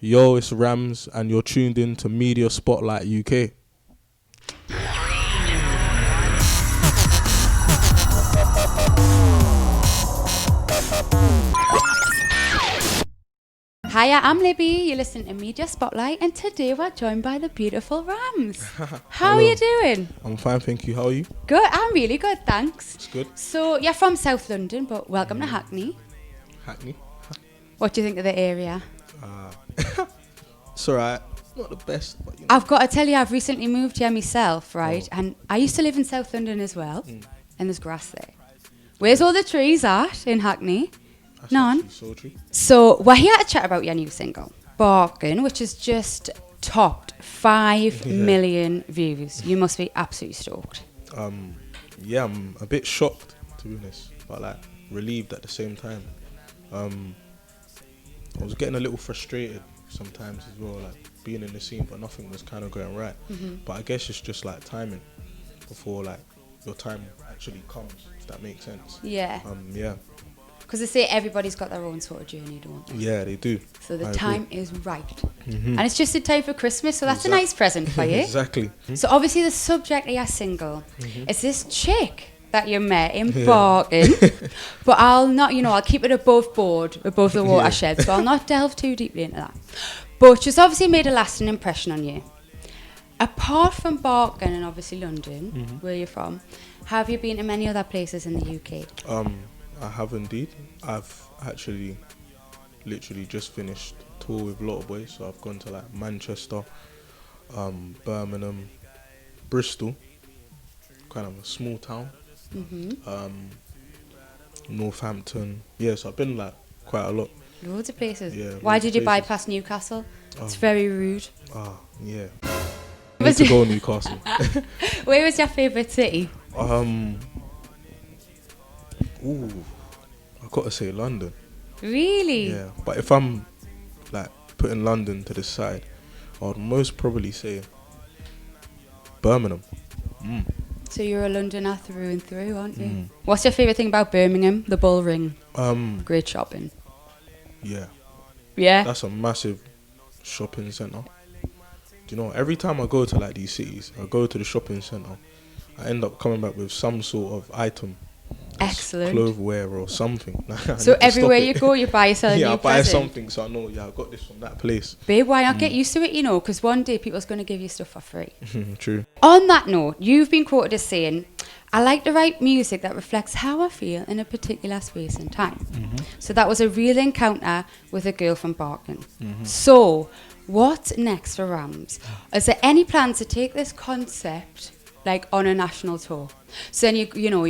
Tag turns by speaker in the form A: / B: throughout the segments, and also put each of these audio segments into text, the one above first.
A: Yo, it's Ramz, and you're tuned in to Media Spotlight UK.
B: Hiya, I'm Libby. You're listening to Media Spotlight, and today we're joined by the beautiful Ramz. How are you doing?
A: I'm fine, thank you. How are you?
B: Good. I'm really good, thanks.
A: It's good.
B: So you're from South London, but welcome to Hackney.
A: Hackney?
B: What do you think of the area?
A: It's alright. Not the best, but you know.
B: I've got to tell you, I've recently moved here myself, right? Oh. And I used to live in South London as well, and there's grass there. Where's all the trees at in Hackney?
A: That's
B: None.
A: So true.
B: So we're here to chat about your new single, Bargain, which has just topped 5 million views. You must be absolutely stoked.
A: Yeah, I'm a bit shocked, to be honest, but like relieved at the same time. I was getting a little frustrated sometimes as well, like being in the scene, but nothing was kind of going right. But I guess it's just like timing before like your time actually comes, if that makes sense.
B: Yeah.
A: Yeah.
B: Because they say everybody's got their own sort of journey, don't they?
A: Yeah, they do.
B: So the time is right. And it's just in time for Christmas, so that's a nice present for you.
A: Exactly.
B: So obviously the subject of your single is this chick that you met in Bargain. But I'll keep it above board, above the watershed, so I'll not delve too deeply into that. But she's obviously made a lasting impression on you. Apart from Bargain and obviously London, where you're from, have you been to many other places in the UK?
A: I have indeed. I've actually literally just finished a tour with Lotto Boyz, so I've gone to like Manchester, Birmingham, Bristol, kind of a small town, Northampton. Yeah, so I've been like quite a lot.
B: Loads of places.
A: Yeah.
B: Why did you bypass Newcastle? It's very rude.
A: Yeah. Need to go Newcastle.
B: Where was your favourite city?
A: I've got to say London.
B: Really?
A: Yeah, but if I'm like putting London to the side, I would most probably say Birmingham.
B: So you're a Londoner through and through, aren't you? What's your favourite thing about Birmingham? The Bull Ring. Great shopping.
A: Yeah.
B: Yeah?
A: That's a massive shopping centre. Do you know, every time I go to like these cities, I go to the shopping centre, I end up coming back with some sort of item.
B: Excellent.
A: Clotheswear or something.
B: So everywhere you go, you buy yourself a new
A: I buy
B: present.
A: something, so I know, I got this from that place.
B: Babe, why not get used to it, because one day people's going to give you stuff for free.
A: True.
B: On that note, you've been quoted as saying, I like to write music that reflects how I feel in a particular space and time. So that was a real encounter with a girl from Bargain. So, what's next for Ramz? Is there any plans to take this concept like on a national tour? So then you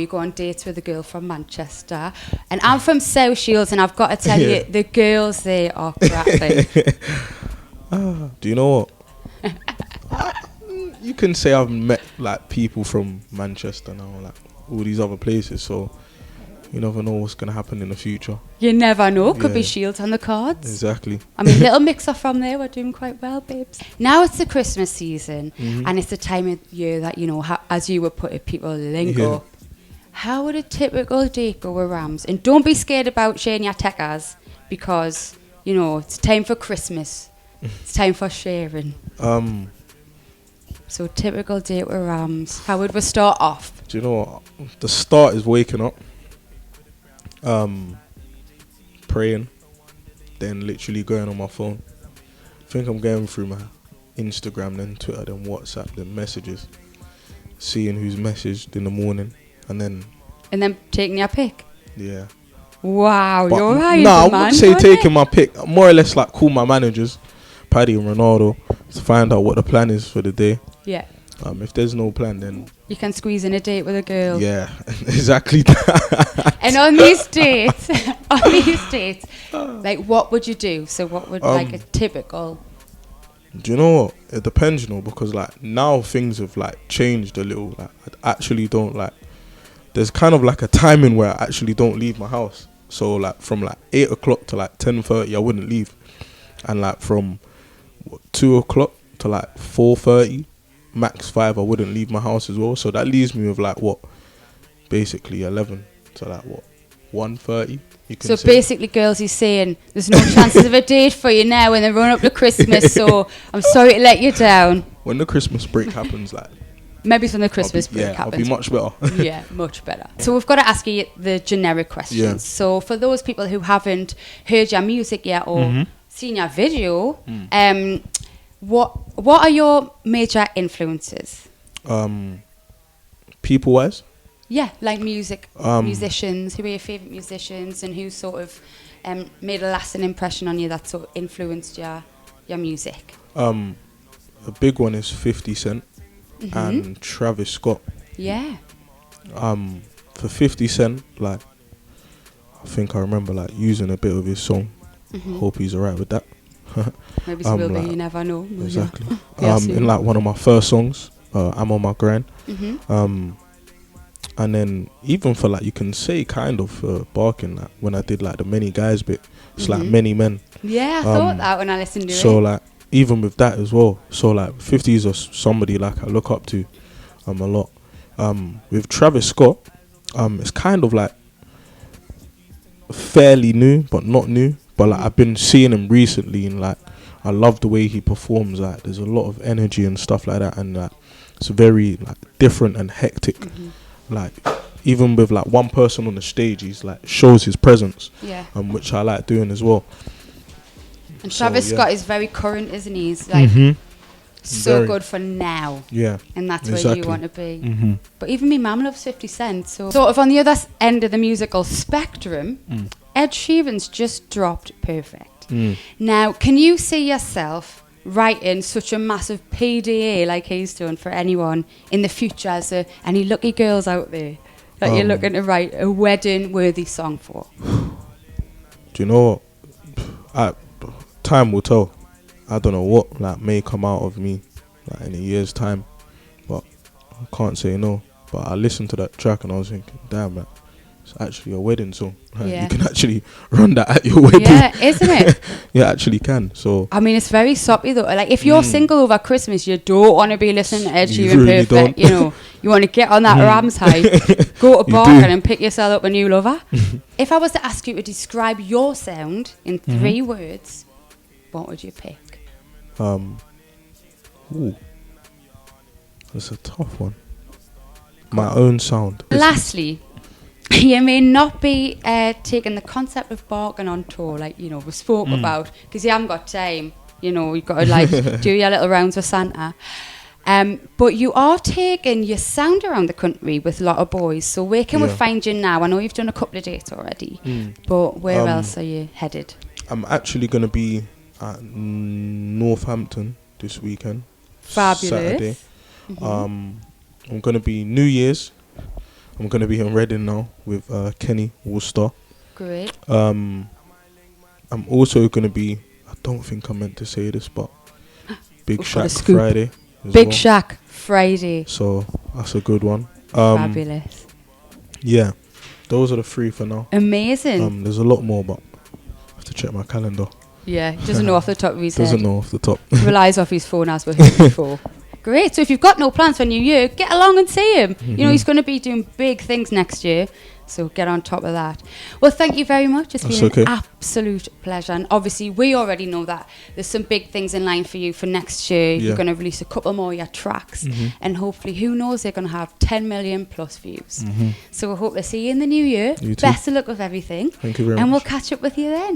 B: go on dates with a girl from Manchester, and I'm from South Shields, and I've got to tell you, the girls there are cracking.
A: Do you know what? You can say I've met like people from Manchester now, like all these other places, so you never know what's going to happen in the future.
B: You never know. Could be Shields on the cards.
A: Exactly.
B: I mean, little mix up from there. We're doing quite well, babes. Now it's the Christmas season, and it's the time of year that, as you would put it, people link up. How would a typical date go with Ramz? And don't be scared about sharing your techers, because, it's time for Christmas. It's time for sharing. So typical date with Ramz. How would we start off?
A: Do you know what? The start is waking up. Praying, then literally going on my phone. I think I'm going through my Instagram, then Twitter, then WhatsApp, then messages, seeing who's messaged in the morning, and then
B: taking your pick.
A: Yeah.
B: Wow,
A: but
B: you're right.
A: No, I wouldn't say taking my pick. More or less like call my managers, Paddy and Ronaldo, to find out what the plan is for the day.
B: Yeah.
A: If there's no plan, then
B: you can squeeze in a date with a girl.
A: Yeah, exactly that.
B: And on these dates, like what would you do? So what would like a typical?
A: Do you know what? It depends, because like now things have like changed a little. Like I actually don't like. There's kind of like a timing where I actually don't leave my house. So like from like 8 o'clock to like 10:30, I wouldn't leave, and like from 2 o'clock to like 4:30. Max 5, I wouldn't leave my house as well. So that leaves me with like basically 11 to like 1:30. You can
B: So
A: say.
B: basically, girls, he's saying there's no chances of a date for you now when they run up to Christmas. So I'm sorry to let you down.
A: When the Christmas break happens, like
B: Maybe when the Christmas break
A: I'll
B: happens.
A: be much better.
B: Yeah, much better. So we've got to ask you the generic questions.
A: Yeah.
B: So for those people who haven't heard your music yet or seen your video, what are your major influences?
A: People wise,
B: Yeah, like musicians. Who are your favourite musicians, and who sort of made a lasting impression on you that sort of influenced your music?
A: a big one is 50 Cent and Travis Scott.
B: Yeah.
A: For 50 Cent, like I think I remember like using a bit of his song. Hope he's alright with that.
B: Maybe he will be,
A: like,
B: you never know.
A: Exactly.
B: Yeah,
A: in like one of my first songs, I'm on my grind. And then even for like, you can say kind of barking, like when I did like the Many Guys bit, it's like Many Men.
B: Yeah, I thought that when I listened to it.
A: So like even with that as well, so like 50 is somebody like I look up to a lot. With Travis Scott, it's kind of like fairly new but not new, but like I've been seeing him recently, and like I love the way he performs. Like there's a lot of energy and stuff like that, and like it's very like different and hectic. Like even with like one person on the stage, he's like shows his presence, which I like doing as well.
B: And Travis Scott is very current, isn't he? He's like so very good for now.
A: Yeah.
B: And that's where you want to be. But even me mum loves 50 Cent. So sort of on the other end of the musical spectrum, Ed Sheeran's just dropped Perfect. Now, can you see yourself writing such a massive PDA like he's done for anyone in the future? As any lucky girls out there that you're looking to write a wedding-worthy song for?
A: Do you know what? Time will tell. I don't know what like may come out of me like in a year's time, but I can't say no. But I listened to that track and I was thinking, damn, man, it's actually a wedding song. Like, you can actually run that at your wedding.
B: Yeah, isn't it?
A: You actually can. So
B: I mean, it's very soppy though. Like if you're single over Christmas, you don't want to be listening to Ed Sheeran
A: really
B: Perfect. You know, you want to get on that Ramz high, go to Bargain and pick yourself up a new lover. If I was to ask you to describe your sound in 3 words, what would you pick?
A: That's a tough one. My own sound.
B: Lastly, you may not be taking the concept of Bargain on tour, like, you know, we spoke about, because you haven't got time. You know, you've got to like do your little rounds with Santa. But you are taking your sound around the country with Lotto Boyz. So where can we find you now? I know you've done a couple of dates already, but where else are you headed?
A: I'm actually going to be at Northampton this weekend.
B: Fabulous.
A: Saturday. I'm going to be New Year's. I'm going to be in Reading now with Kenny Worcester.
B: Great.
A: I'm also going to be, I don't think I meant to say this, but Big Shack Friday.
B: Big Shack Friday.
A: So that's a good one.
B: Fabulous.
A: Yeah, those are the 3 for now.
B: Amazing.
A: There's a lot more, but I have to check my calendar.
B: Yeah, he doesn't know off the top of his head.
A: Doesn't know off the top.
B: Relies off his phone as we've heard before. Great. So if you've got no plans for New Year, get along and see him. You know, he's going to be doing big things next year. So get on top of that. Well, thank you very much. It's been an absolute pleasure. And obviously, we already know that there's some big things in line for you for next year. You're going to release a couple more of your tracks. And hopefully, who knows, they're going to have 10 million plus views. So we hope to see you in the new year. Best of luck with everything.
A: Thank you very much.
B: And we'll catch up with you then.